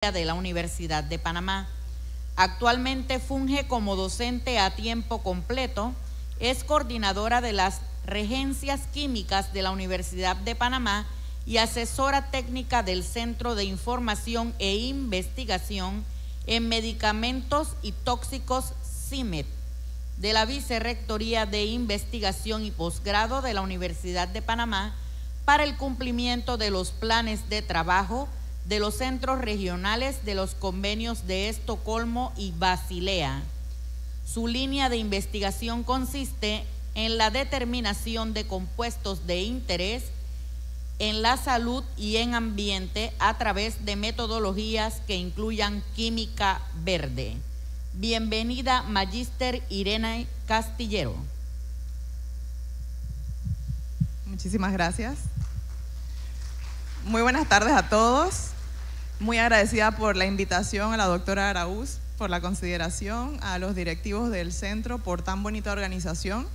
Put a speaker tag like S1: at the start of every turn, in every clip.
S1: de la Universidad de Panamá. Actualmente funge como docente a tiempo completo, es coordinadora de las regencias químicas de la Universidad de Panamá y asesora técnica del Centro de Información e Investigación en Medicamentos y Tóxicos CIMED, de la Vicerrectoría de Investigación y Posgrado de la Universidad de Panamá para el cumplimiento de los planes de trabajo de los centros regionales de los convenios de Estocolmo y Basilea. Su línea de investigación consiste en la determinación de compuestos de interés en la salud y en ambiente a través de metodologías que incluyan química verde. Bienvenida, Magíster Irene Castillero.
S2: Muchísimas gracias. Muy buenas tardes a todos. Muy agradecida por la invitación a la doctora Araúz, por la consideración, a los directivos del centro por tan bonita organización.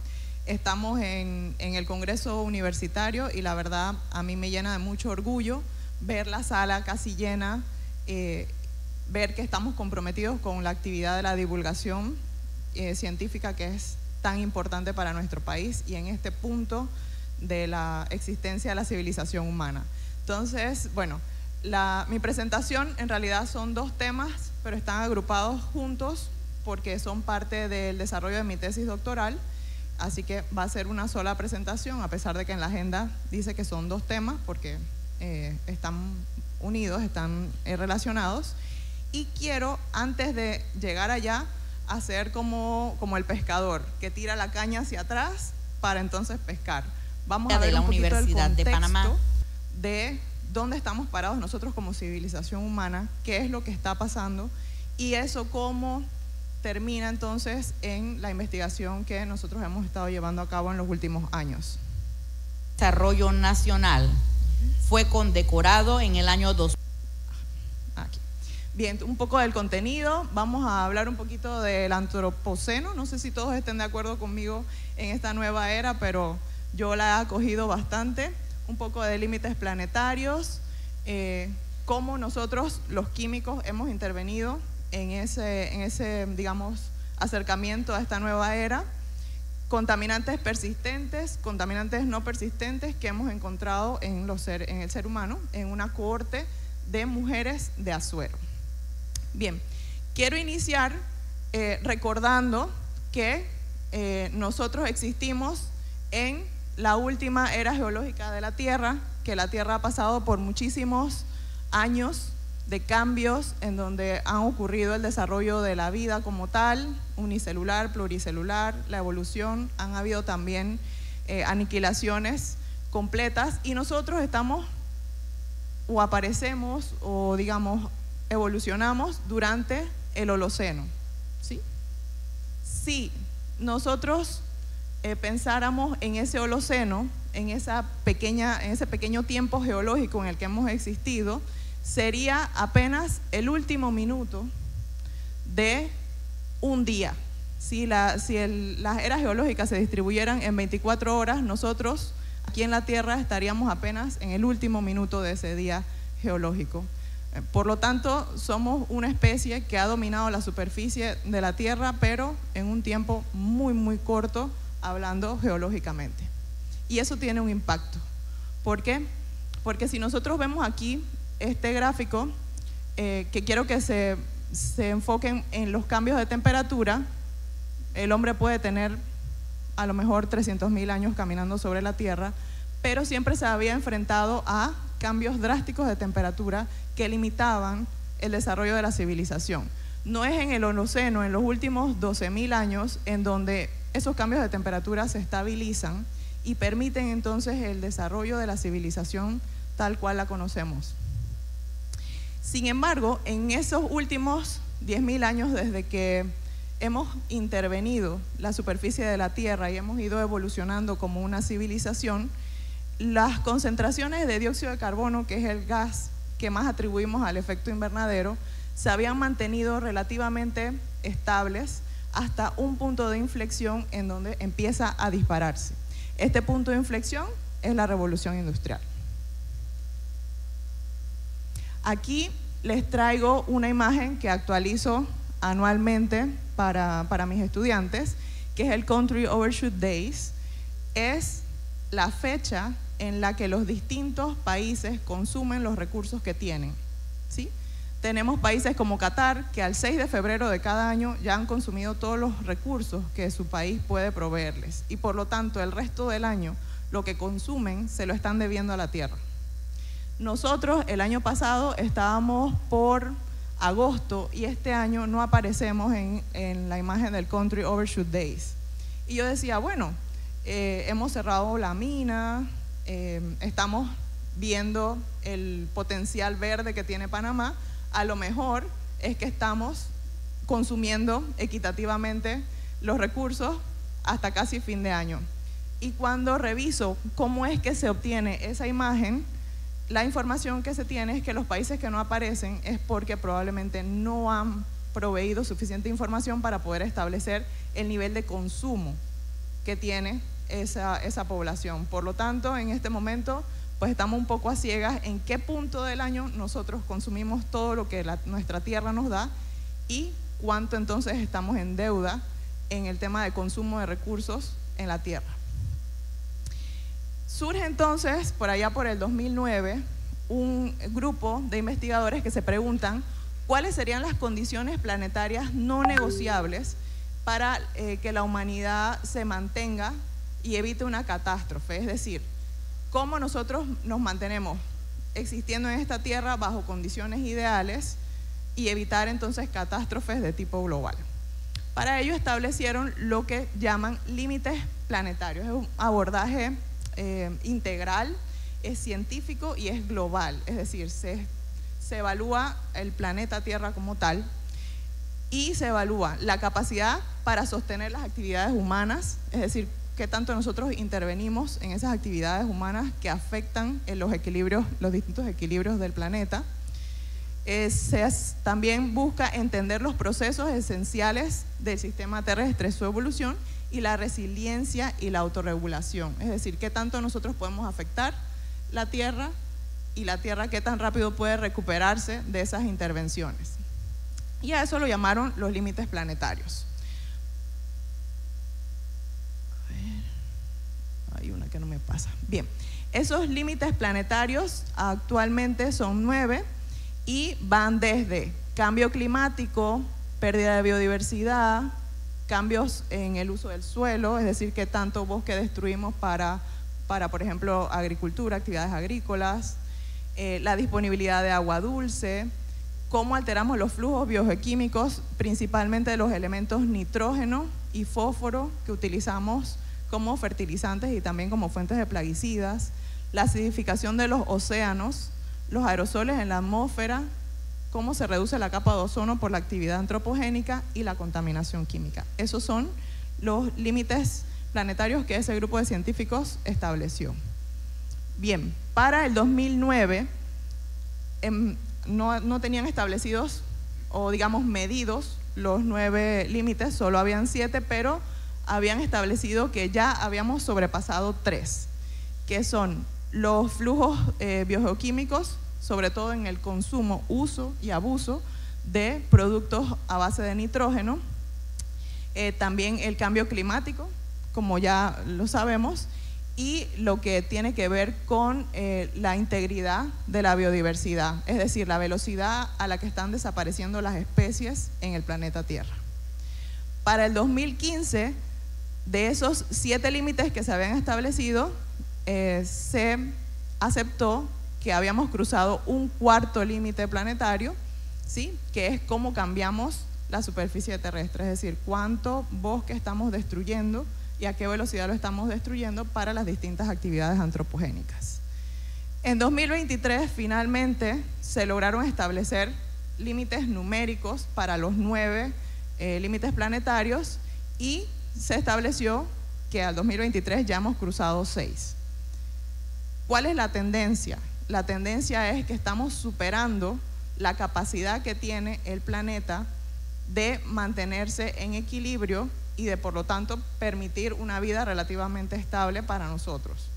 S2: Estamos en el Congreso Universitario y la verdad a mí me llena de mucho orgullo ver la sala casi llena, ver que estamos comprometidos con la actividad de la divulgación científica que es tan importante para nuestro país y en este punto de la existencia de la civilización humana. Entonces, bueno, mi presentación en realidad son dos temas, pero están agrupados juntos porque son parte del desarrollo de mi tesis doctoral, así que va a ser una sola presentación, a pesar de que en la agenda dice que son dos temas porque están unidos, están relacionados. Y quiero, antes de llegar allá, hacer como el pescador, que tira la caña hacia atrás para entonces pescar. Vamos a ver un poquito el contexto de dónde estamos parados nosotros como civilización humana, qué es lo que está pasando y eso cómo termina entonces en la investigación que nosotros hemos estado llevando a cabo en los últimos años.
S1: Desarrollo Nacional fue condecorado en el año 2000.
S2: Aquí. Bien, un poco del contenido, vamos a hablar un poquito del antropoceno, no sé si todos estén de acuerdo conmigo en esta nueva era, pero yo la he acogido bastante. Un poco de límites planetarios, cómo nosotros los químicos hemos intervenido en ese, digamos, acercamiento a esta nueva era, contaminantes persistentes, contaminantes no persistentes que hemos encontrado en el ser humano, en una cohorte de mujeres de Azuero. Bien, quiero iniciar recordando que nosotros existimos en la última era geológica de la Tierra, que la Tierra ha pasado por muchísimos años de cambios en donde han ocurrido el desarrollo de la vida como tal, unicelular, pluricelular, la evolución, han habido también aniquilaciones completas y nosotros estamos o aparecemos o digamos evolucionamos durante el Holoceno, ¿sí? Sí, nosotros pensáramos en ese Holoceno, en ese pequeño tiempo geológico en el que hemos existido, sería apenas el último minuto de un día. Si las eras geológicas se distribuyeran en 24 horas, nosotros aquí en la Tierra estaríamos apenas en el último minuto de ese día geológico. Por lo tanto, somos una especie que ha dominado la superficie de la Tierra, pero en un tiempo muy, muy corto, hablando geológicamente. Y eso tiene un impacto. ¿Por qué? Porque si nosotros vemos aquí este gráfico, que quiero que se enfoquen en los cambios de temperatura, el hombre puede tener a lo mejor 300.000 años caminando sobre la Tierra, pero siempre se había enfrentado a cambios drásticos de temperatura que limitaban el desarrollo de la civilización. No es en el Holoceno, en los últimos 12.000 años, en donde esos cambios de temperatura se estabilizan y permiten entonces el desarrollo de la civilización tal cual la conocemos. Sin embargo, en esos últimos 10.000 años desde que hemos intervenido la superficie de la Tierra y hemos ido evolucionando como una civilización, las concentraciones de dióxido de carbono, que es el gas que más atribuimos al efecto invernadero, se habían mantenido relativamente estables hasta un punto de inflexión en donde empieza a dispararse. Este punto de inflexión es la revolución industrial. Aquí les traigo una imagen que actualizo anualmente para mis estudiantes, que es el Country Overshoot Days. Es la fecha en la que los distintos países consumen los recursos que tienen, ¿sí? Tenemos países como Qatar, que al 6 de febrero de cada año ya han consumido todos los recursos que su país puede proveerles, y por lo tanto el resto del año lo que consumen se lo están debiendo a la tierra. Nosotros el año pasado estábamos por agosto y este año no aparecemos en la imagen del Country Overshoot Days. Y yo decía, bueno, hemos cerrado la mina, estamos viendo el potencial verde que tiene Panamá, a lo mejor es que estamos consumiendo equitativamente los recursos hasta casi fin de año. Y cuando reviso cómo es que se obtiene esa imagen, la información que se tiene es que los países que no aparecen es porque probablemente no han proveído suficiente información para poder establecer el nivel de consumo que tiene esa población. Por lo tanto, en este momento, pues estamos un poco a ciegas en qué punto del año nosotros consumimos todo lo que nuestra tierra nos da y cuánto entonces estamos en deuda en el tema de consumo de recursos en la tierra. Surge entonces, por allá por el 2009, un grupo de investigadores que se preguntan cuáles serían las condiciones planetarias no negociables para que la humanidad se mantenga y evite una catástrofe, es decir, cómo nosotros nos mantenemos existiendo en esta tierra bajo condiciones ideales y evitar entonces catástrofes de tipo global. Para ello establecieron lo que llaman límites planetarios. Es un abordaje integral, es científico y es global, es decir, se evalúa el planeta Tierra como tal y se evalúa la capacidad para sostener las actividades humanas, es decir, qué tanto nosotros intervenimos en esas actividades humanas que afectan en los distintos equilibrios del planeta. También busca entender los procesos esenciales del sistema terrestre, su evolución y la resiliencia y la autorregulación, es decir, qué tanto nosotros podemos afectar la Tierra y la Tierra qué tan rápido puede recuperarse de esas intervenciones. Y a eso lo llamaron los límites planetarios. Hay una que no me pasa. Bien, esos límites planetarios actualmente son 9 y van desde cambio climático, pérdida de biodiversidad, cambios en el uso del suelo, es decir, qué tanto bosque destruimos para por ejemplo, agricultura, actividades agrícolas, la disponibilidad de agua dulce, cómo alteramos los flujos biogeoquímicos, principalmente de los elementos nitrógeno y fósforo que utilizamos como fertilizantes y también como fuentes de plaguicidas, la acidificación de los océanos, los aerosoles en la atmósfera, cómo se reduce la capa de ozono por la actividad antropogénica y la contaminación química. Esos son los límites planetarios que ese grupo de científicos estableció. Bien, para el 2009 no tenían establecidos o digamos medidos los 9 límites, solo habían 7, pero habían establecido que ya habíamos sobrepasado 3, que son los flujos biogeoquímicos, sobre todo en el consumo, uso y abuso de productos a base de nitrógeno, también el cambio climático, como ya lo sabemos, y lo que tiene que ver con la integridad de la biodiversidad, es decir, la velocidad a la que están desapareciendo las especies en el planeta Tierra. Para el 2015, de esos 7 límites que se habían establecido, se aceptó que habíamos cruzado un 4.º límite planetario, ¿sí? Que es cómo cambiamos la superficie terrestre, es decir, cuánto bosque estamos destruyendo y a qué velocidad lo estamos destruyendo para las distintas actividades antropogénicas. En 2023 finalmente se lograron establecer límites numéricos para los 9 límites planetarios y se estableció que al 2023 ya hemos cruzado 6. ¿Cuál es la tendencia? La tendencia es que estamos superando la capacidad que tiene el planeta de mantenerse en equilibrio y de por lo tanto permitir una vida relativamente estable para nosotros,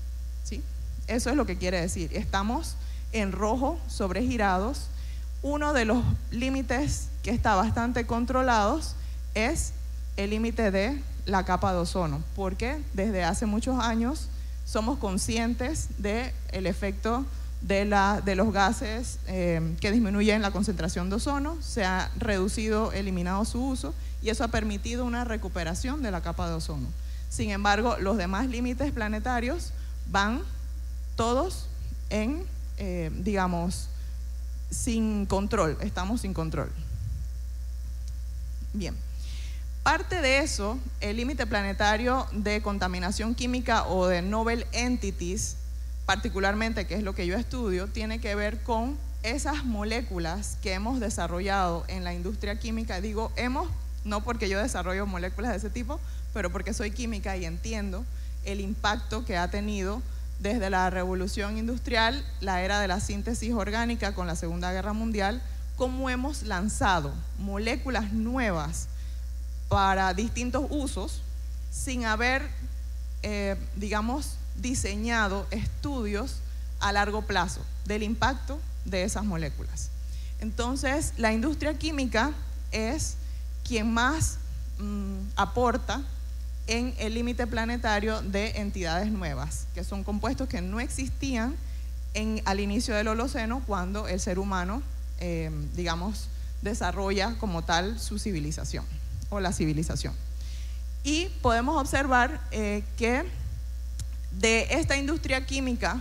S2: ¿sí? Eso es lo que quiere decir. Estamos en rojo, sobregirados, Uno de los límites que está bastante controlados es el límite de la capa de ozono, porque desde hace muchos años somos conscientes del efecto de los gases que disminuyen la concentración de ozono. Se ha reducido, eliminado su uso, y eso ha permitido una recuperación de la capa de ozono. Sin embargo, los demás límites planetarios van todos en, digamos, sin control, estamos sin control. Bien, parte de eso, el límite planetario de contaminación química o de novel entities, particularmente, que es lo que yo estudio, tiene que ver con esas moléculas que hemos desarrollado en la industria química. Digo hemos, no porque yo desarrollo moléculas de ese tipo, pero porque soy química y entiendo el impacto que ha tenido desde la revolución industrial, la era de la síntesis orgánica con la Segunda Guerra Mundial, cómo hemos lanzado moléculas nuevas para distintos usos sin haber, digamos, diseñado estudios a largo plazo del impacto de esas moléculas. Entonces, la industria química es quien más aporta en el límite planetario de entidades nuevas, que son compuestos que no existían al inicio del Holoceno, cuando el ser humano, digamos, desarrolla como tal su civilización o la civilización. Y podemos observar que de esta industria química,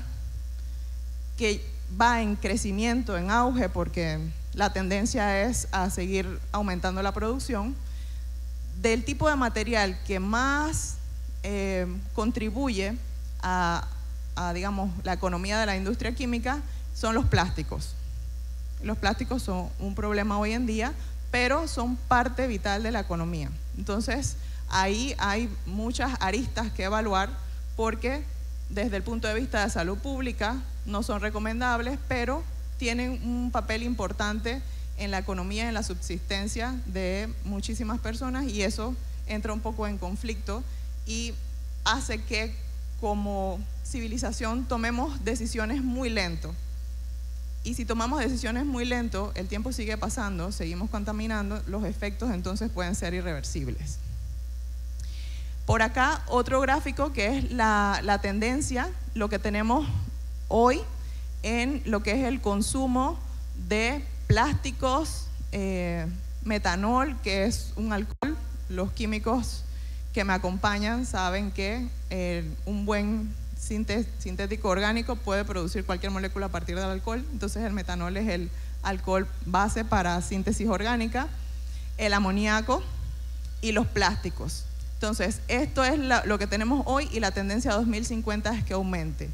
S2: que va en crecimiento, en auge, porque la tendencia es a seguir aumentando la producción, del tipo de material que más contribuye a, digamos, la economía de la industria química son los plásticos. Los plásticos son un problema hoy en día, pero son parte vital de la economía. Entonces, ahí hay muchas aristas que evaluar, porque desde el punto de vista de salud pública no son recomendables, pero tienen un papel importante en la economía, en la subsistencia de muchísimas personas, y eso entra un poco en conflicto y hace que como civilización tomemos decisiones muy lento. Y si tomamos decisiones muy lento, el tiempo sigue pasando, seguimos contaminando, los efectos entonces pueden ser irreversibles. Por acá otro gráfico que es la tendencia, lo que tenemos hoy en lo que es el consumo de plásticos, metanol, que es un alcohol. Los químicos que me acompañan saben que un buen sintético orgánico puede producir cualquier molécula a partir del alcohol. Entonces el metanol es el alcohol base para síntesis orgánica, el amoníaco y los plásticos. Entonces esto es lo que tenemos hoy, y la tendencia a 2050 es que aumente.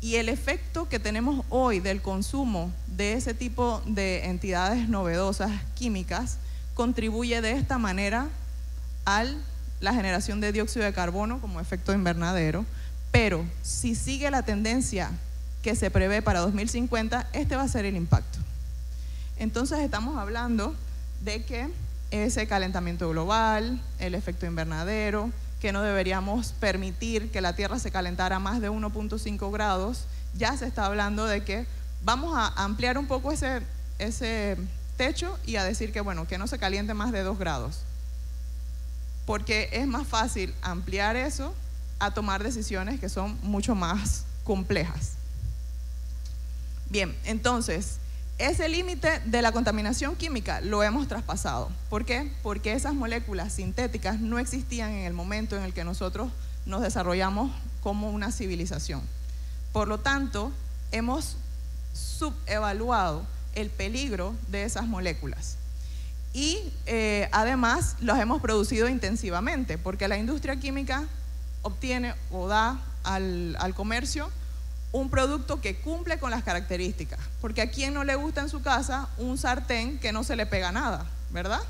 S2: Y el efecto que tenemos hoy del consumo de ese tipo de entidades novedosas químicas contribuye de esta manera a la generación de dióxido de carbono como efecto invernadero. Pero si sigue la tendencia que se prevé para 2050, este va a ser el impacto. Entonces estamos hablando de que ese calentamiento global, el efecto invernadero, que no deberíamos permitir que la Tierra se calentara más de 1.5 grados, ya se está hablando de que vamos a ampliar un poco ese techo y a decir que, bueno, que no se caliente más de 2 grados. Porque es más fácil ampliar eso a tomar decisiones que son mucho más complejas. Bien, entonces, ese límite de la contaminación química lo hemos traspasado. ¿Por qué? Porque esas moléculas sintéticas no existían en el momento en el que nosotros nos desarrollamos como una civilización. Por lo tanto, hemos subevaluado el peligro de esas moléculas. Y además las hemos producido intensivamente, porque la industria química obtiene o da al comercio un producto que cumple con las características. Porque a quién no le gusta en su casa un sartén que no se le pega nada, ¿verdad?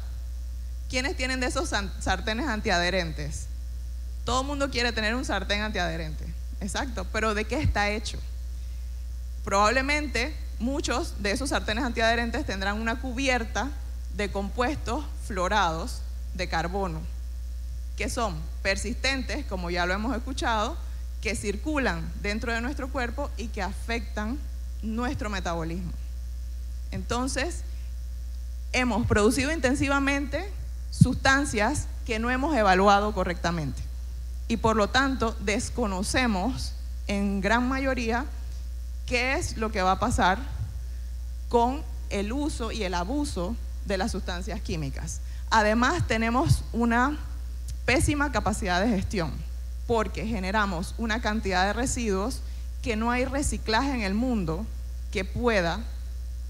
S2: ¿Quiénes tienen de esos sartenes antiadherentes? Todo el mundo quiere tener un sartén antiadherente. Exacto, pero ¿de qué está hecho? Probablemente muchos de esos sartenes antiadherentes tendrán una cubierta de compuestos fluorados de carbono, que son persistentes, como ya lo hemos escuchado, que circulan dentro de nuestro cuerpo y que afectan nuestro metabolismo. Entonces, hemos producido intensivamente sustancias que no hemos evaluado correctamente y por lo tanto desconocemos en gran mayoría qué es lo que va a pasar con el uso y el abuso de las sustancias químicas. Además, tenemos una pésima capacidad de gestión porque generamos una cantidad de residuos que no hay reciclaje en el mundo que pueda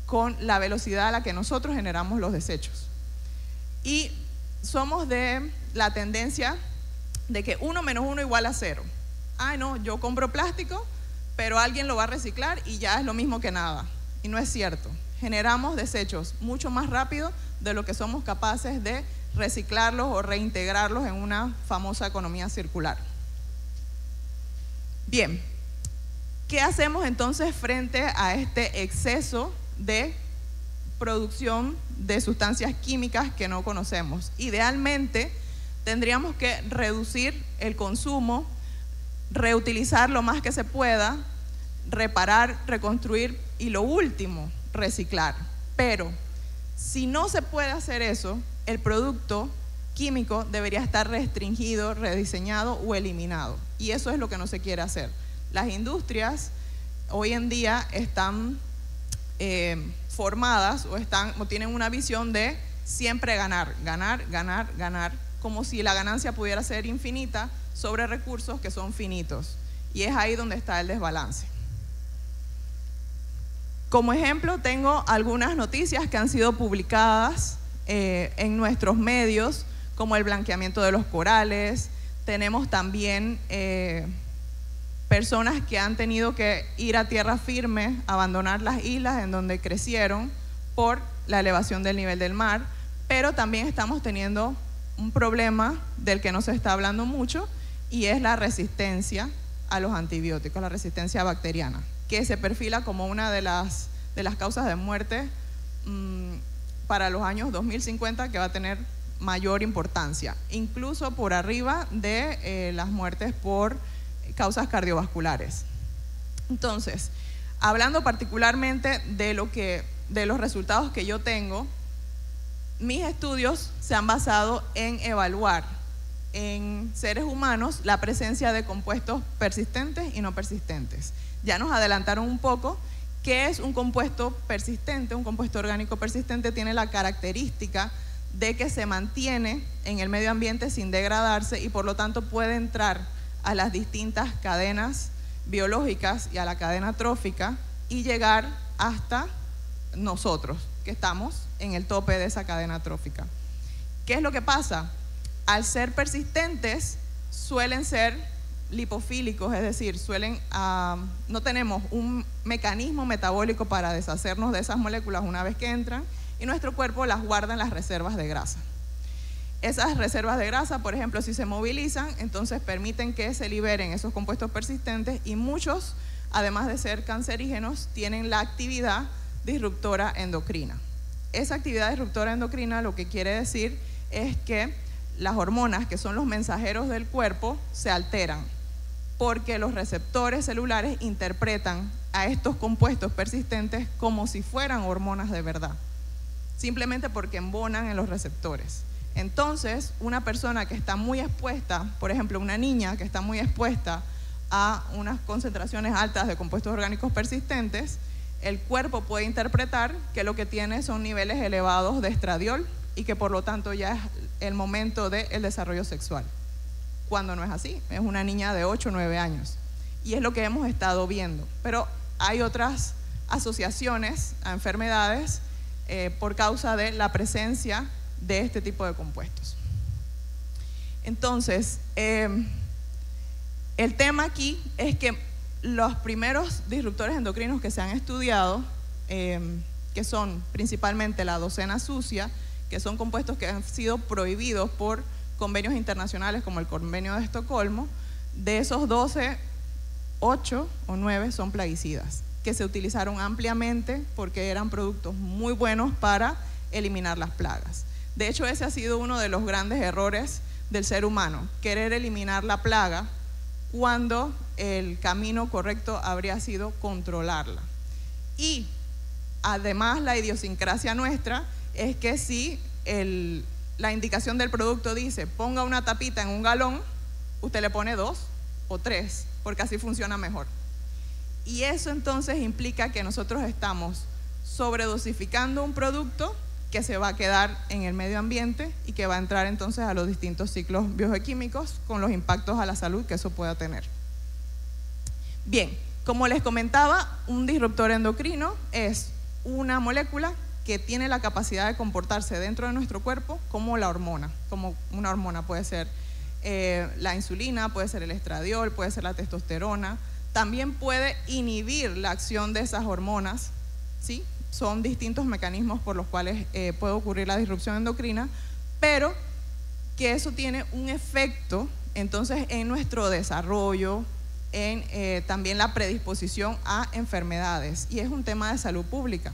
S2: con la velocidad a la que nosotros generamos los desechos. Y somos de la tendencia de que 1 menos 1 igual a 0. Ay, no, yo compro plástico, pero alguien lo va a reciclar y ya es lo mismo que nada. Y no es cierto. Generamos desechos mucho más rápido de lo que somos capaces de reciclarlos o reintegrarlos en una famosa economía circular. Bien, ¿qué hacemos entonces frente a este exceso de producción de sustancias químicas que no conocemos? Idealmente tendríamos que reducir el consumo, reutilizar lo más que se pueda, reparar, reconstruir y lo último, reciclar. Pero si no se puede hacer eso, el producto químico debería estar restringido, rediseñado o eliminado. Y eso es lo que no se quiere hacer. Las industrias hoy en día están formadas o tienen una visión de siempre ganar, ganar, ganar, ganar, como si la ganancia pudiera ser infinita sobre recursos que son finitos. Y es ahí donde está el desbalance. Como ejemplo, tengo algunas noticias que han sido publicadas en nuestros medios, como el blanqueamiento de los corales. Tenemos también personas que han tenido que ir a tierra firme, abandonar las islas en donde crecieron por la elevación del nivel del mar, pero también estamos teniendo un problema del que no se está hablando mucho y es la resistencia a los antibióticos, la resistencia bacteriana, que se perfila como una de las causas de muerte para los años 2050, que va a tener mayor importancia, incluso por arriba de las muertes por causas cardiovasculares. Entonces, hablando particularmente de los resultados que yo tengo, mis estudios se han basado en evaluar en seres humanos la presencia de compuestos persistentes y no persistentes. Ya nos adelantaron un poco. ¿Qué es un compuesto persistente? Un compuesto orgánico persistente tiene la característica de que se mantiene en el medio ambiente sin degradarse y por lo tanto puede entrar a las distintas cadenas biológicas y a la cadena trófica y llegar hasta nosotros, que estamos en el tope de esa cadena trófica. ¿Qué es lo que pasa? Al ser persistentes, suelen ser lipofílicos, es decir, no tenemos un mecanismo metabólico para deshacernos de esas moléculas una vez que entran y nuestro cuerpo las guarda en las reservas de grasa. Esas reservas de grasa, por ejemplo, si se movilizan, entonces permiten que se liberen esos compuestos persistentes y muchos, además de ser cancerígenos, tienen la actividad disruptora endocrina. Esa actividad disruptora endocrina lo que quiere decir es que las hormonas, que son los mensajeros del cuerpo, se alteran porque los receptores celulares interpretan a estos compuestos persistentes como si fueran hormonas de verdad, simplemente porque embonan en los receptores. Entonces, una persona que está muy expuesta, por ejemplo, una niña que está muy expuesta a unas concentraciones altas de compuestos orgánicos persistentes, el cuerpo puede interpretar que lo que tiene son niveles elevados de estradiol y que por lo tanto ya es el momento del desarrollo sexual, cuando no es así, es una niña de 8 o 9 años. Y es lo que hemos estado viendo. Pero hay otras asociaciones a enfermedades por causa de la presencia de este tipo de compuestos. Entonces, el tema aquí es que los primeros disruptores endocrinos que se han estudiado, que son principalmente la docena sucia, que son compuestos que han sido prohibidos por convenios internacionales como el Convenio de Estocolmo, de esos 12, 8 o 9 son plaguicidas, que se utilizaron ampliamente porque eran productos muy buenos para eliminar las plagas. De hecho, ese ha sido uno de los grandes errores del ser humano, querer eliminar la plaga cuando el camino correcto habría sido controlarla. Y además la idiosincrasia nuestra, es que si la indicación del producto dice ponga una tapita en un galón, usted le pone 2 o 3, porque así funciona mejor. Y eso entonces implica que nosotros estamos sobredosificando un producto que se va a quedar en el medio ambiente y que va a entrar entonces a los distintos ciclos biogequímicos con los impactos a la salud que eso pueda tener. Bien, como les comentaba, un disruptor endocrino es una molécula que tiene la capacidad de comportarse dentro de nuestro cuerpo como la hormona, como una hormona. Puede ser la insulina, puede ser el estradiol, puede ser la testosterona. También puede inhibir la acción de esas hormonas, ¿sí? Son distintos mecanismos por los cuales puede ocurrir la disrupción endocrina, pero que eso tiene un efecto entonces en nuestro desarrollo, en también la predisposición a enfermedades. Y es un tema de salud pública,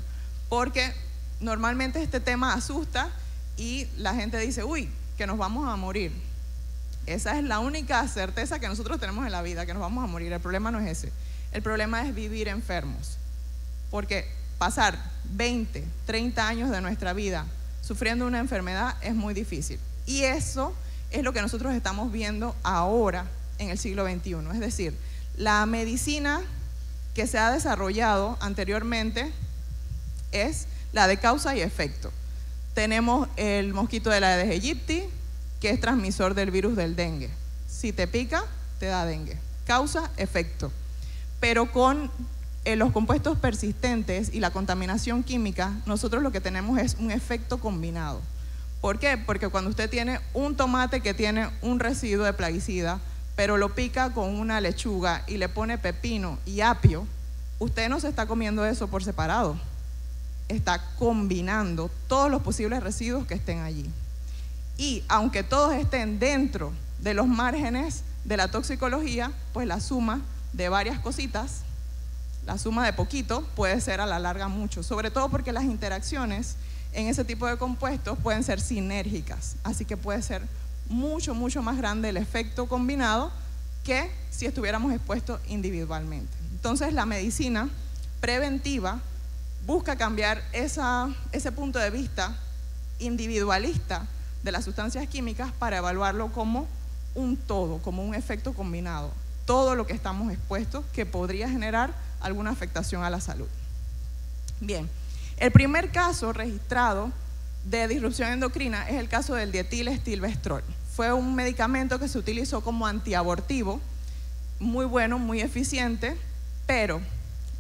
S2: porque normalmente este tema asusta y la gente dice, uy, que nos vamos a morir. Esa es la única certeza que nosotros tenemos en la vida, que nos vamos a morir. El problema no es ese. El problema es vivir enfermos, porque pasar 20, 30 años de nuestra vida sufriendo una enfermedad es muy difícil. Y eso es lo que nosotros estamos viendo ahora en el siglo XXI. Es decir, la medicina que se ha desarrollado anteriormente es la de causa y efecto. Tenemos el mosquito de la Aedes aegypti, que es transmisor del virus del dengue. Si te pica, te da dengue. Causa, efecto. Pero con los compuestos persistentes y la contaminación química, nosotros lo que tenemos es un efecto combinado. ¿Por qué? Porque cuando usted tiene un tomate que tiene un residuo de plaguicida, pero lo pica con una lechuga y le pone pepino y apio, usted no se está comiendo eso por separado, está combinando todos los posibles residuos que estén allí. Y aunque todos estén dentro de los márgenes de la toxicología, pues la suma de varias cositas, la suma de poquito puede ser a la larga mucho, sobre todo porque las interacciones en ese tipo de compuestos pueden ser sinérgicas, así que puede ser mucho, mucho más grande el efecto combinado que si estuviéramos expuestos individualmente. Entonces la medicina preventiva busca cambiar ese punto de vista individualista de las sustancias químicas para evaluarlo como un todo, como un efecto combinado, todo lo que estamos expuestos que podría generar alguna afectación a la salud. Bien, el primer caso registrado de disrupción endocrina es el caso del dietilestilbestrol. Fue un medicamento que se utilizó como antiabortivo, muy bueno, muy eficiente, pero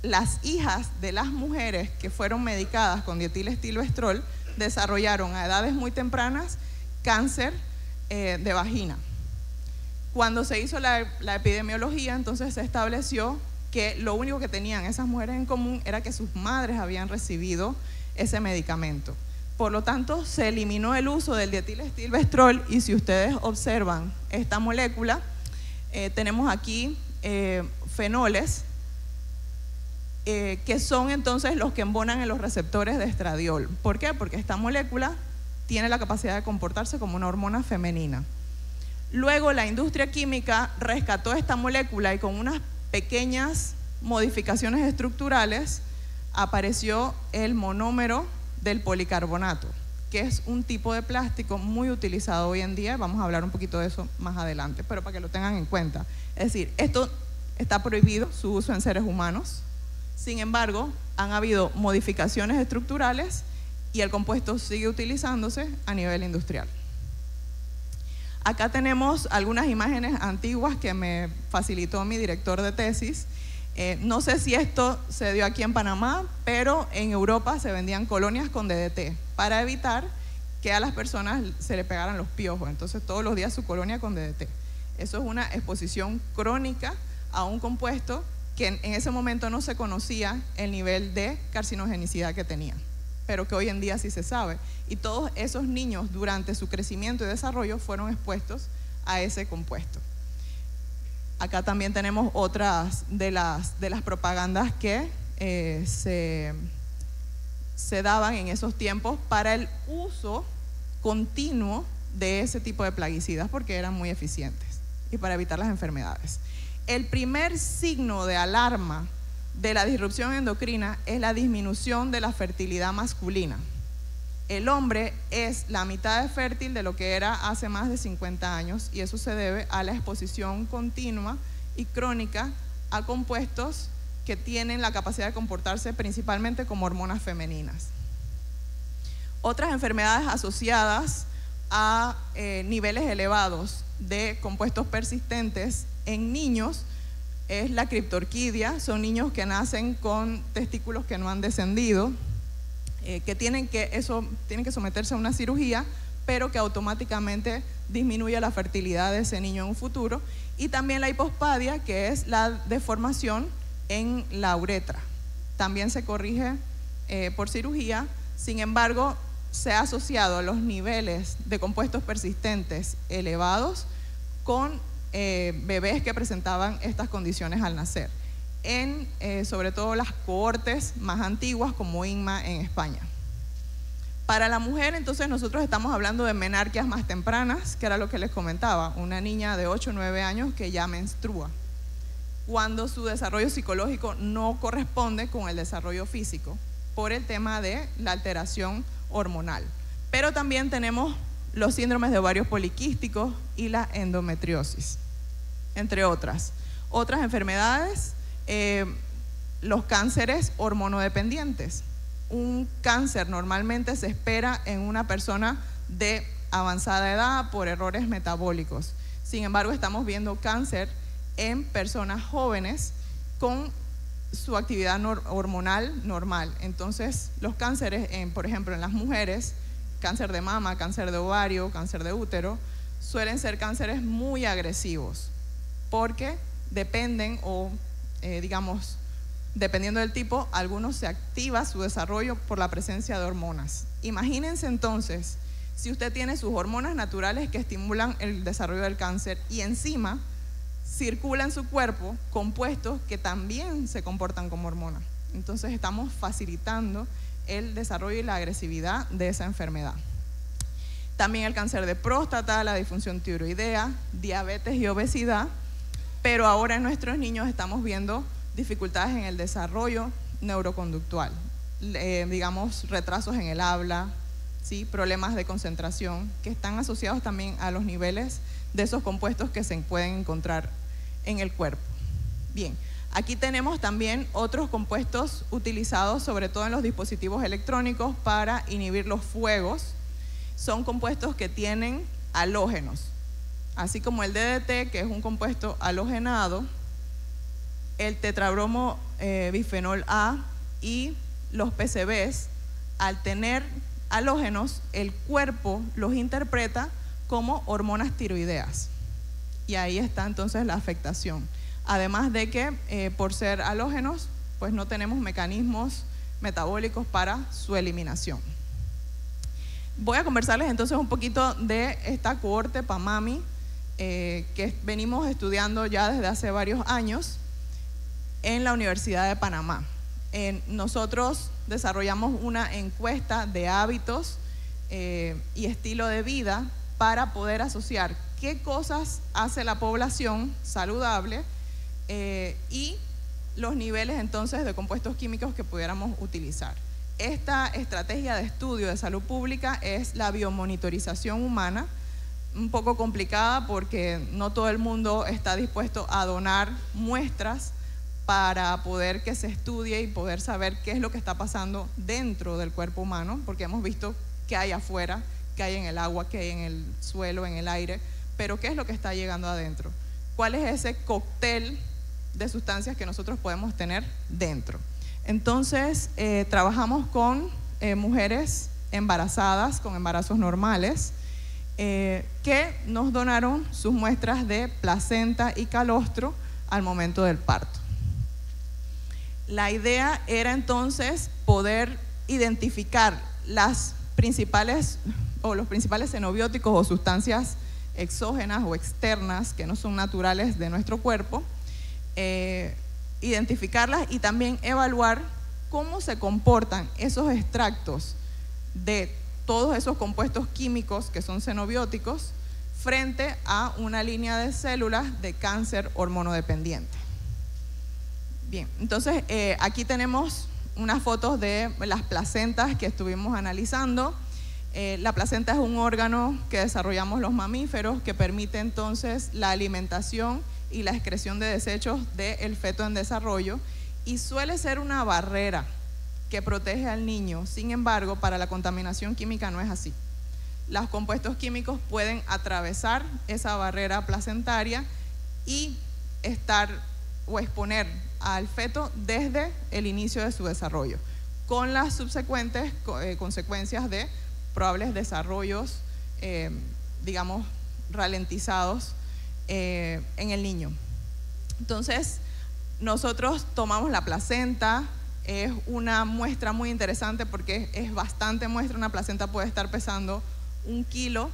S2: las hijas de las mujeres que fueron medicadas con dietilestilbestrol desarrollaron a edades muy tempranas cáncer de vagina. Cuando se hizo la epidemiología, entonces se estableció que lo único que tenían esas mujeres en común era que sus madres habían recibido ese medicamento. Por lo tanto, se eliminó el uso del dietilestilbestrol y si ustedes observan esta molécula, tenemos aquí fenoles que son entonces los que embonan en los receptores de estradiol. ¿Por qué? Porque esta molécula tiene la capacidad de comportarse como una hormona femenina. Luego la industria química rescató esta molécula y con unas pequeñas modificaciones estructurales apareció el monómero del policarbonato, que es un tipo de plástico muy utilizado hoy en día. Vamos a hablar un poquito de eso más adelante, pero para que lo tengan en cuenta. Es decir, esto está prohibido su uso en seres humanos. Sin embargo, han habido modificaciones estructurales y el compuesto sigue utilizándose a nivel industrial. Acá tenemos algunas imágenes antiguas que me facilitó mi director de tesis. No sé si esto se dio aquí en Panamá, pero en Europa se vendían colonias con DDT para evitar que a las personas se le pegaran los piojos. Entonces todos los días su colonia con DDT. Eso es una exposición crónica a un compuesto que en ese momento no se conocía el nivel de carcinogenicidad que tenía, pero que hoy en día sí se sabe. Y todos esos niños durante su crecimiento y desarrollo fueron expuestos a ese compuesto. Acá también tenemos otras de las propagandas que se daban en esos tiempos para el uso continuo de ese tipo de plaguicidas porque eran muy eficientes y para evitar las enfermedades. El primer signo de alarma de la disrupción endocrina es la disminución de la fertilidad masculina. el hombre es la mitad de fértil de lo que era hace más de 50 años, y eso se debe a la exposición continua y crónica a compuestos que tienen la capacidad de comportarse principalmente como hormonas femeninas. Otras enfermedades asociadas a niveles elevados de compuestos persistentes en niños es la criptorquidia. Son niños que nacen con testículos que no han descendido, que tienen que someterse a una cirugía, pero que automáticamente disminuye la fertilidad de ese niño en un futuro. Y también la hipospadia, que es la deformación en la uretra. También se corrige por cirugía. Sin embargo, se ha asociado a los niveles de compuestos persistentes elevados con bebés que presentaban estas condiciones al nacer, en sobre todo las cohortes más antiguas como INMA en España. Para la mujer, entonces, nosotros estamos hablando de menarquias más tempranas, que era lo que les comentaba, una niña de 8 o 9 años que ya menstrua, cuando su desarrollo psicológico no corresponde con el desarrollo físico, por el tema de la alteración hormonal. Pero también tenemos los síndromes de ovarios poliquísticos y la endometriosis, entre otras. Otras enfermedades, los cánceres hormonodependientes. Un cáncer normalmente se espera en una persona de avanzada edad por errores metabólicos. Sin embargo, estamos viendo cáncer en personas jóvenes con su actividad hormonal normal. Entonces, los cánceres, por ejemplo, en las mujeres, cáncer de mama, cáncer de ovario, cáncer de útero, suelen ser cánceres muy agresivos, porque dependen dependiendo del tipo, algunos se activa su desarrollo por la presencia de hormonas. Imagínense entonces, si usted tiene sus hormonas naturales que estimulan el desarrollo del cáncer y encima circula en su cuerpo compuestos que también se comportan como hormonas. Entonces estamos facilitando el desarrollo y la agresividad de esa enfermedad. También el cáncer de próstata, la disfunción tiroidea, diabetes y obesidad, pero ahora en nuestros niños estamos viendo dificultades en el desarrollo neuroconductual, retrasos en el habla, ¿sí? Problemas de concentración, que están asociados también a los niveles de esos compuestos que se pueden encontrar en el cuerpo. Bien, aquí tenemos también otros compuestos utilizados sobre todo en los dispositivos electrónicos para inhibir los fuegos. Son compuestos que tienen halógenos, así como el DDT, que es un compuesto halogenado, el tetrabromo bifenol A y los PCBs. Al tener halógenos, el cuerpo los interpreta como hormonas tiroideas, y ahí está entonces la afectación. Además de que por ser halógenos, pues no tenemos mecanismos metabólicos para su eliminación. Voy a conversarles entonces un poquito de esta cohorte PAMAMI que venimos estudiando ya desde hace varios años en la Universidad de Panamá. Nosotros desarrollamos una encuesta de hábitos y estilo de vida para poder asociar qué cosas hace la población saludable y los niveles entonces de compuestos químicos que pudiéramos utilizar. Esta estrategia de estudio de salud pública es la biomonitorización humana, un poco complicada porque no todo el mundo está dispuesto a donar muestras para poder que se estudie y poder saber qué es lo que está pasando dentro del cuerpo humano, porque hemos visto qué hay afuera, qué hay en el agua, qué hay en el suelo, en el aire, pero qué es lo que está llegando adentro. ¿Cuál es ese cóctel de sustancias que nosotros podemos tener dentro? Entonces, trabajamos con mujeres embarazadas, con embarazos normales, que nos donaron sus muestras de placenta y calostro al momento del parto. La idea era entonces poder identificar los principales xenobióticos o sustancias exógenas o externas que no son naturales de nuestro cuerpo, identificarlas y también evaluar cómo se comportan esos extractos de todos esos compuestos químicos que son xenobióticos frente a una línea de células de cáncer hormonodependiente. Bien, entonces aquí tenemos unas fotos de las placentas que estuvimos analizando La placenta es un órgano que desarrollamos los mamíferos que permite entonces la alimentación y la excreción de desechos del feto en desarrollo y suele ser una barrera que protege al niño. Sin embargo, para la contaminación química no es así. Los compuestos químicos pueden atravesar esa barrera placentaria y exponer al feto desde el inicio de su desarrollo, con las subsecuentes consecuencias de probables desarrollos, digamos, ralentizados en el niño. Entonces, nosotros tomamos la placenta. Es una muestra muy interesante porque es bastante muestra. Una placenta puede estar pesando 1 kilo.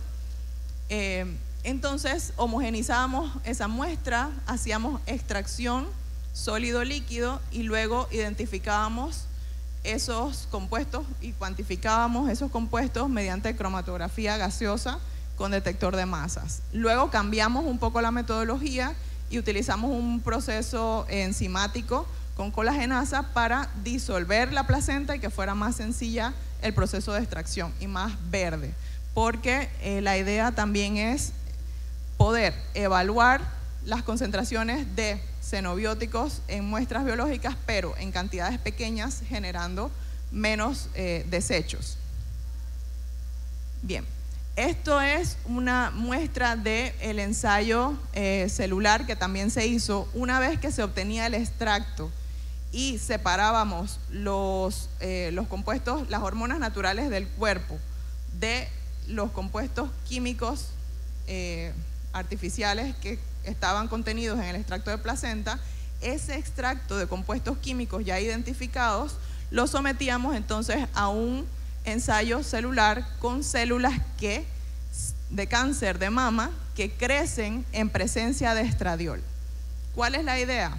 S2: Entonces homogenizábamos esa muestra, hacíamos extracción sólido-líquido y luego identificábamos esos compuestos y cuantificábamos esos compuestos mediante cromatografía gaseosa con detector de masas. Luego cambiamos un poco la metodología y utilizamos un proceso enzimático con colagenasa para disolver la placenta y que fuera más sencilla el proceso de extracción y más verde, porque la idea también es poder evaluar las concentraciones de xenobióticos en muestras biológicas, pero en cantidades pequeñas, generando menos desechos. Bien, esto es una muestra del ensayo celular que también se hizo una vez que se obtenía el extracto y separábamos los compuestos, las hormonas naturales del cuerpo de los compuestos químicos artificiales que estaban contenidos en el extracto de placenta. Ese extracto de compuestos químicos ya identificados lo sometíamos entonces a un ensayo celular con células de cáncer de mama que crecen en presencia de estradiol. ¿Cuál es la idea?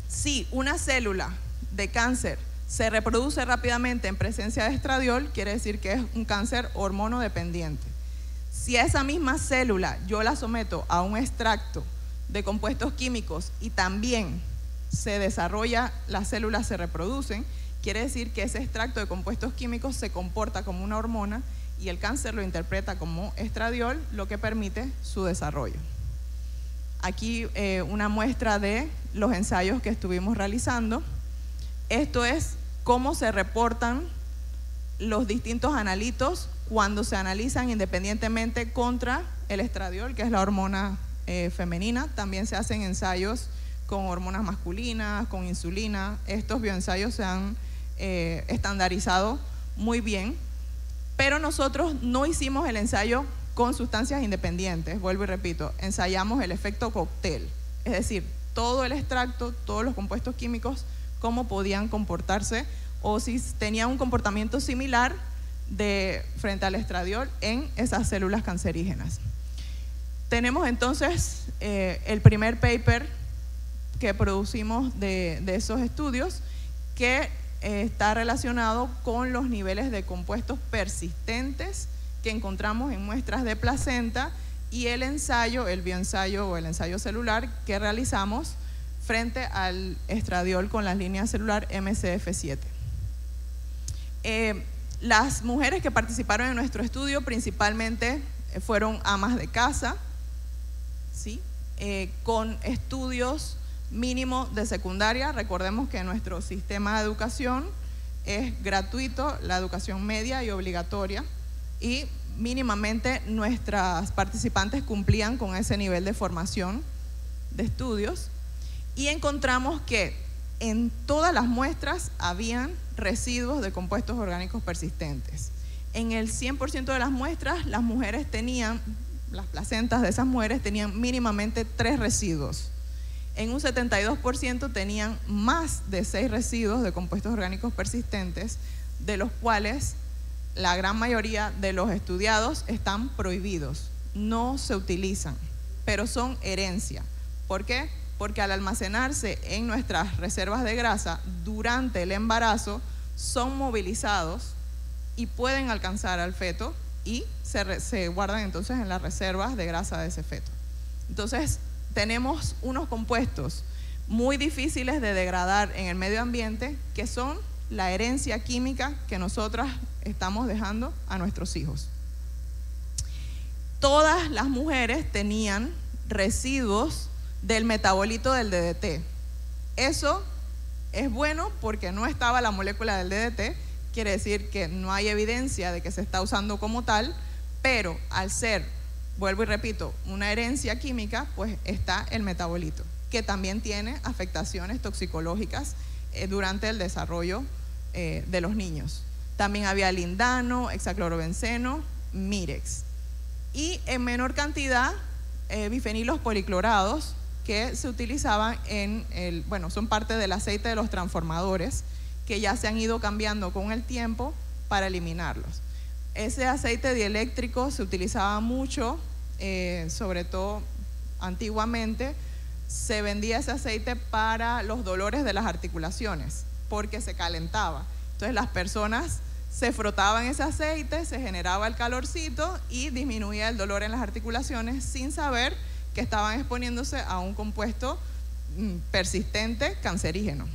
S2: Si una célula de cáncer se reproduce rápidamente en presencia de estradiol, quiere decir que es un cáncer hormonodependiente. Si a esa misma célula yo la someto a un extracto de compuestos químicos y también se desarrolla, las células se reproducen, quiere decir que ese extracto de compuestos químicos se comporta como una hormona y el cáncer lo interpreta como estradiol, lo que permite su desarrollo. Aquí una muestra de los ensayos que estuvimos realizando. Esto es cómo se reportan los distintos analitos cuando se analizan independientemente contra el estradiol, que es la hormona femenina. También se hacen ensayos con hormonas masculinas, con insulina. Estos bioensayos se han estandarizado muy bien, pero nosotros no hicimos el ensayo con sustancias independientes. Vuelvo y repito, ensayamos el efecto cóctel, es decir, todo el extracto, todos los compuestos químicos, cómo podían comportarse o si tenían un comportamiento similar frente al estradiol en esas células cancerígenas. Tenemos entonces el primer paper que producimos de esos estudios, que está relacionado con los niveles de compuestos persistentes que encontramos en muestras de placenta y el ensayo, el bioensayo o el ensayo celular que realizamos frente al estradiol con la línea celular MCF7. Las mujeres que participaron en nuestro estudio principalmente fueron amas de casa, ¿sí? Con estudios mínimo de secundaria. Recordemos que nuestro sistema de educación es gratuito, la educación media y obligatoria, y mínimamente nuestras participantes cumplían con ese nivel de formación de estudios, y encontramos que en todas las muestras habían residuos de compuestos orgánicos persistentes. En el 100% de las muestras, las placentas de esas mujeres tenían mínimamente 3 residuos. En un 72% tenían más de 6 residuos de compuestos orgánicos persistentes, de los cuales la gran mayoría de los estudiados están prohibidos, no se utilizan, pero son herencia. ¿Por qué? Porque al almacenarse en nuestras reservas de grasa durante el embarazo, son movilizados y pueden alcanzar al feto y se guardan entonces en las reservas de grasa de ese feto. Entonces, tenemos unos compuestos muy difíciles de degradar en el medio ambiente, que son la herencia química que nosotras estamos dejando a nuestros hijos. Todas las mujeres tenían residuos del metabolito del DDT. Eso es bueno porque no estaba la molécula del DDT, quiere decir que no hay evidencia de que se está usando como tal, pero al ser, vuelvo y repito, una herencia química, pues está el metabolito, que también tiene afectaciones toxicológicas durante el desarrollo de los niños. También había lindano, hexaclorobenceno, mirex. Y en menor cantidad, bifenilos policlorados, que se utilizaban son parte del aceite de los transformadores, que ya se han ido cambiando con el tiempo para eliminarlos. Ese aceite dieléctrico se utilizaba mucho, sobre todo antiguamente, se vendía ese aceite para los dolores de las articulaciones, porque se calentaba. Entonces las personas se frotaban ese aceite, se generaba el calorcito y disminuía el dolor en las articulaciones sin saber que estaban exponiéndose a un compuesto persistente cancerígeno.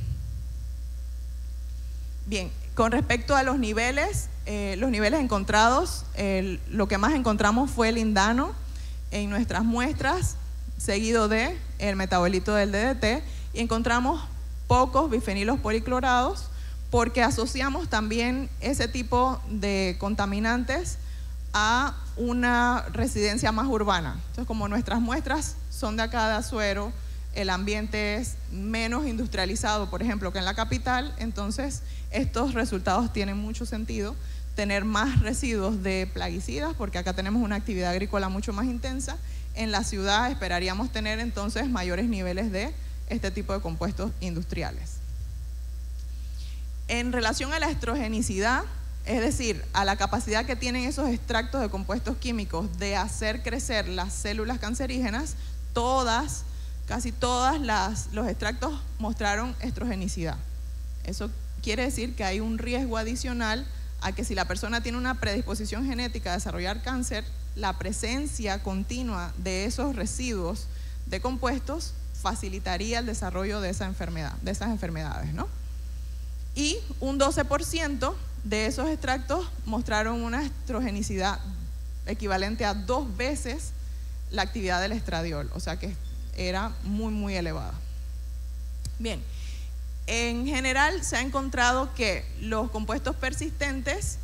S2: Bien, con respecto a los niveles encontrados, lo que más encontramos fue el lindano en nuestras muestras, seguido de el metabolito del DDT, y encontramos pocos bifenilos policlorados porque asociamos también ese tipo de contaminantes a una residencia más urbana. Entonces, como nuestras muestras son de acá de Azuero, el ambiente es menos industrializado, por ejemplo, que en la capital, entonces estos resultados tienen mucho sentido. Tener más residuos de plaguicidas, porque acá tenemos una actividad agrícola mucho más intensa. En la ciudad esperaríamos tener entonces mayores niveles de este tipo de compuestos industriales. En relación a la estrogenicidad, es decir, a la capacidad que tienen esos extractos de compuestos químicos de hacer crecer las células cancerígenas, casi todas los extractos mostraron estrogenicidad. Eso quiere decir que hay un riesgo adicional a que si la persona tiene una predisposición genética a desarrollar cáncer, la presencia continua de esos residuos de compuestos facilitaría el desarrollo de esas enfermedades, ¿no? Y un 12% de esos extractos mostraron una estrogenicidad equivalente a 2 veces la actividad del estradiol, o sea que era muy, muy elevada. Bien, en general se ha encontrado que los compuestos persistentes,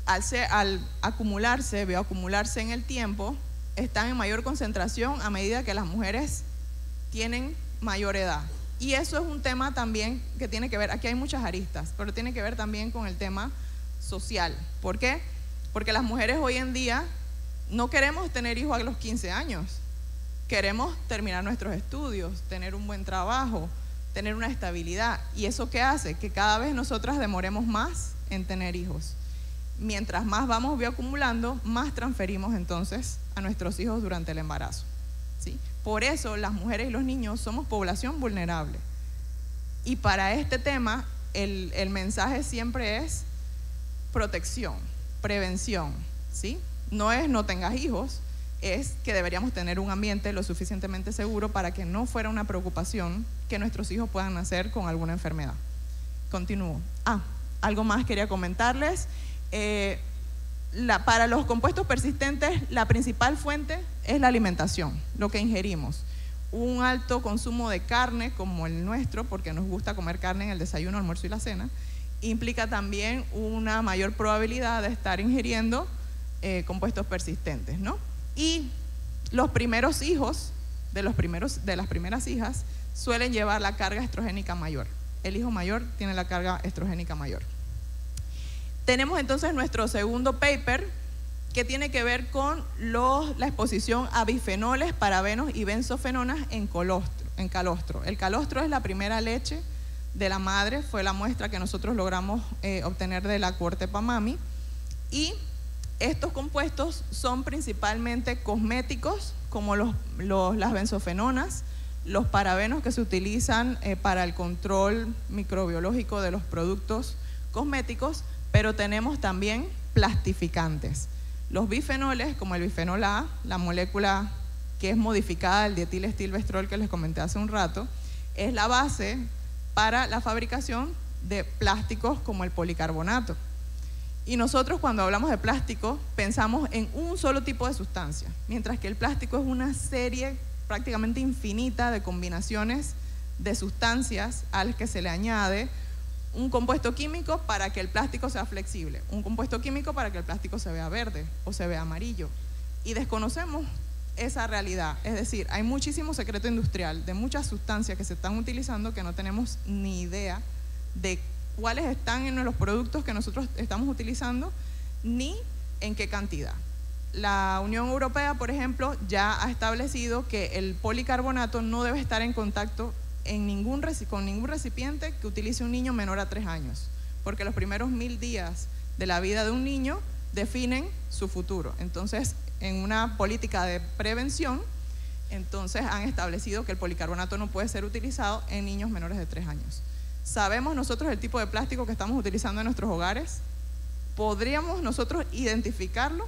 S2: al bioacumularse en el tiempo, están en mayor concentración a medida que las mujeres tienen mayor edad. Y eso es un tema también que tiene que ver, aquí hay muchas aristas, pero tiene que ver también con el tema social. ¿Por qué? Porque las mujeres hoy en día no queremos tener hijos a los 15 años. Queremos terminar nuestros estudios, tener un buen trabajo, tener una estabilidad. ¿Y eso qué hace? Que cada vez nosotras demoremos más en tener hijos. Mientras más vamos bioacumulando, más transferimos entonces a nuestros hijos durante el embarazo, ¿sí? Por eso las mujeres y los niños somos población vulnerable. Y para este tema, el mensaje siempre es protección, prevención, ¿sí? No es no tengas hijos, es que deberíamos tener un ambiente lo suficientemente seguro para que no fuera una preocupación que nuestros hijos puedan nacer con alguna enfermedad. Continúo. Algo más quería comentarles. Para los compuestos persistentes, la principal fuente es la alimentación, lo que ingerimos. Un alto consumo de carne, como el nuestro, porque nos gusta comer carne en el desayuno, almuerzo y la cena, implica también una mayor probabilidad de estar ingiriendo compuestos persistentes, ¿no? Y los primeros hijos de las primeras hijas suelen llevar la carga estrogénica mayor. El hijo mayor tiene la carga estrogénica mayor. Tenemos entonces nuestro segundo paper, que tiene que ver con la exposición a bifenoles, parabenos y benzofenonas en calostro. El calostro es la primera leche de la madre, fue la muestra que nosotros logramos obtener de la cohorte PAMAMI, y estos compuestos son principalmente cosméticos, como las benzofenonas, los parabenos que se utilizan para el control microbiológico de los productos cosméticos, pero tenemos también plastificantes. Los bifenoles, como el bifenol A, la molécula que es modificada del dietilestilbestrol que les comenté hace un rato, es la base para la fabricación de plásticos como el policarbonato. Y nosotros cuando hablamos de plástico pensamos en un solo tipo de sustancia, mientras que el plástico es una serie prácticamente infinita de combinaciones de sustancias a las que se le añade un compuesto químico para que el plástico sea flexible, un compuesto químico para que el plástico se vea verde o se vea amarillo. Y desconocemos esa realidad, es decir, hay muchísimo secreto industrial de muchas sustancias que se están utilizando que no tenemos ni idea de cuáles están en los productos que nosotros estamos utilizando, ni en qué cantidad. La Unión Europea, por ejemplo, ya ha establecido que el policarbonato no debe estar en contacto con ningún recipiente que utilice un niño menor a 3 años, porque los primeros 1000 días de la vida de un niño definen su futuro. Entonces, en una política de prevención, entonces han establecido que el policarbonato no puede ser utilizado en niños menores de 3 años. ¿Sabemos nosotros el tipo de plástico que estamos utilizando en nuestros hogares? ¿Podríamos nosotros identificarlo?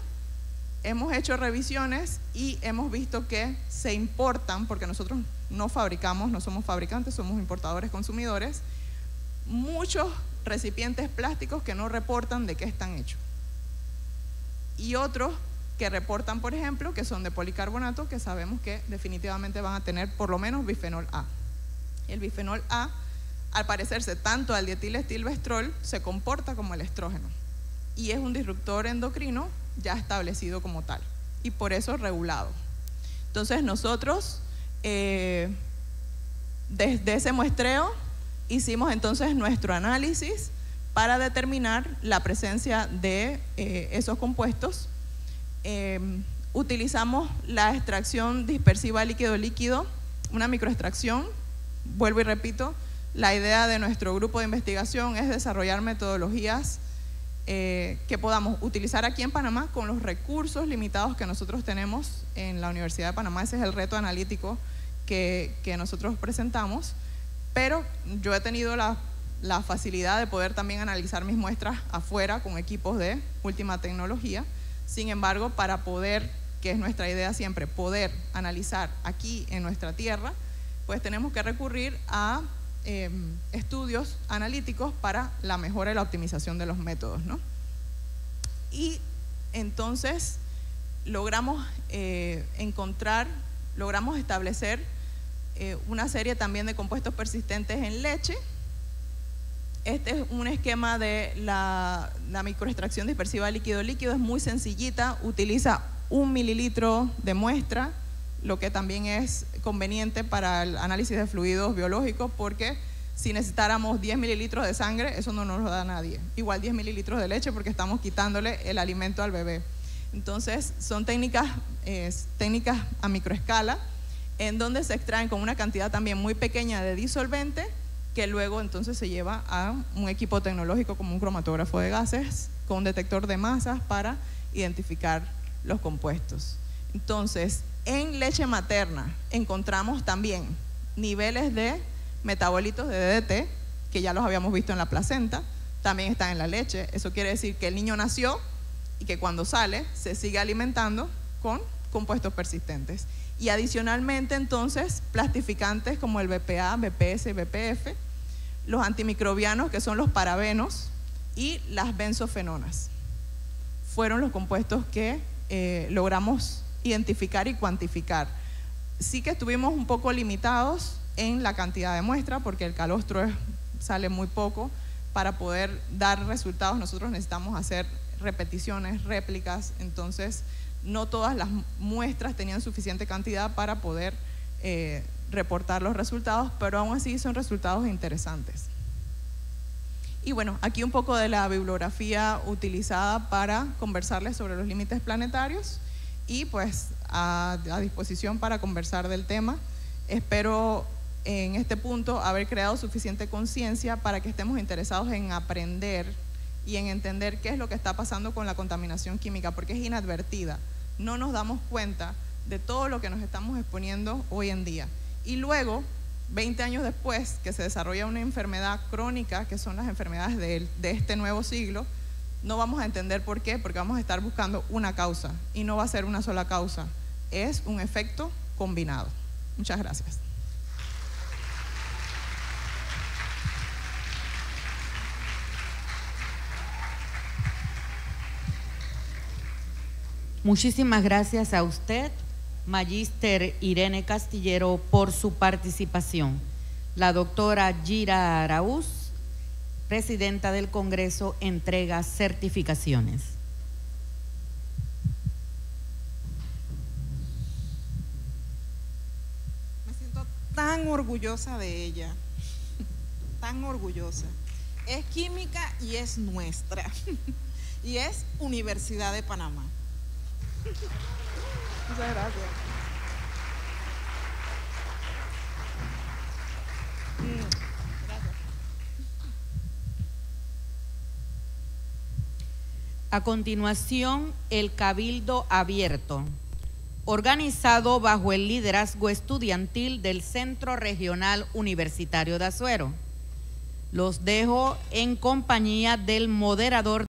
S2: Hemos hecho revisiones y hemos visto que se importan, porque nosotros no fabricamos, no somos fabricantes, somos importadores consumidores, muchos recipientes plásticos que no reportan de qué están hechos. Y otros que reportan, por ejemplo, que son de policarbonato, que sabemos que definitivamente van a tener por lo menos bifenol A. El bifenol A, al parecerse tanto al dietilestilbestrol, se comporta como el estrógeno y es un disruptor endocrino ya establecido como tal y por eso regulado. Entonces nosotros desde ese muestreo hicimos entonces nuestro análisis para determinar la presencia de esos compuestos. Utilizamos la extracción dispersiva líquido-líquido, una microextracción. Vuelvo y repito, la idea de nuestro grupo de investigación es desarrollar metodologías que podamos utilizar aquí en Panamá con los recursos limitados que nosotros tenemos en la Universidad de Panamá. Ese es el reto analítico que nosotros presentamos, pero yo he tenido la facilidad de poder también analizar mis muestras afuera con equipos de última tecnología. Sin embargo, para poder, que es nuestra idea siempre, poder analizar aquí en nuestra tierra, pues tenemos que recurrir a estudios analíticos para la mejora y la optimización de los métodos, ¿no? Y entonces logramos establecer una serie también de compuestos persistentes en leche. Este es un esquema de la microextracción dispersiva líquido-líquido, es muy sencillita, utiliza 1 mililitro de muestra, lo que también es conveniente para el análisis de fluidos biológicos, porque si necesitáramos 10 mililitros de sangre, eso no nos lo da nadie. Igual 10 mililitros de leche, porque estamos quitándole el alimento al bebé. Entonces, son técnicas a microescala, en donde se extraen con una cantidad también muy pequeña de disolvente, que luego entonces se lleva a un equipo tecnológico como un cromatógrafo de gases, con un detector de masas para identificar los compuestos. Entonces, en leche materna encontramos también niveles de metabolitos de DDT, que ya los habíamos visto en la placenta, también están en la leche. Eso quiere decir que el niño nació y que cuando sale se sigue alimentando con compuestos persistentes. Y adicionalmente entonces plastificantes como el BPA, BPS y BPF, los antimicrobianos que son los parabenos y las benzofenonas. Fueron los compuestos que logramos identificar y cuantificar. Sí que estuvimos un poco limitados en la cantidad de muestra porque el calostro sale muy poco. Para poder dar resultados nosotros necesitamos hacer repeticiones, réplicas, entonces no todas las muestras tenían suficiente cantidad para poder reportar los resultados, pero aún así son resultados interesantes. Y bueno, aquí un poco de la bibliografía utilizada para conversarles sobre los límites planetarios y pues a disposición para conversar del tema. Espero en este punto haber creado suficiente conciencia para que estemos interesados en aprender y en entender qué es lo que está pasando con la contaminación química, porque es inadvertida. No nos damos cuenta de todo lo que nos estamos exponiendo hoy en día. Y luego, 20 años después, que se desarrolla una enfermedad crónica, que son las enfermedades de este nuevo siglo, no vamos a entender por qué, porque vamos a estar buscando una causa, y no va a ser una sola causa, es un efecto combinado. Muchas gracias.
S1: Muchísimas gracias a usted, Magíster Irene Castillero, por su participación. La doctora Gira Araúz, presidenta del Congreso, entrega certificaciones.
S3: Me siento tan orgullosa de ella, tan orgullosa. Es química y es nuestra, y es Universidad de Panamá. Muchas gracias.
S1: A continuación, el Cabildo Abierto, organizado bajo el liderazgo estudiantil del Centro Regional Universitario de Azuero. Los dejo en compañía del moderador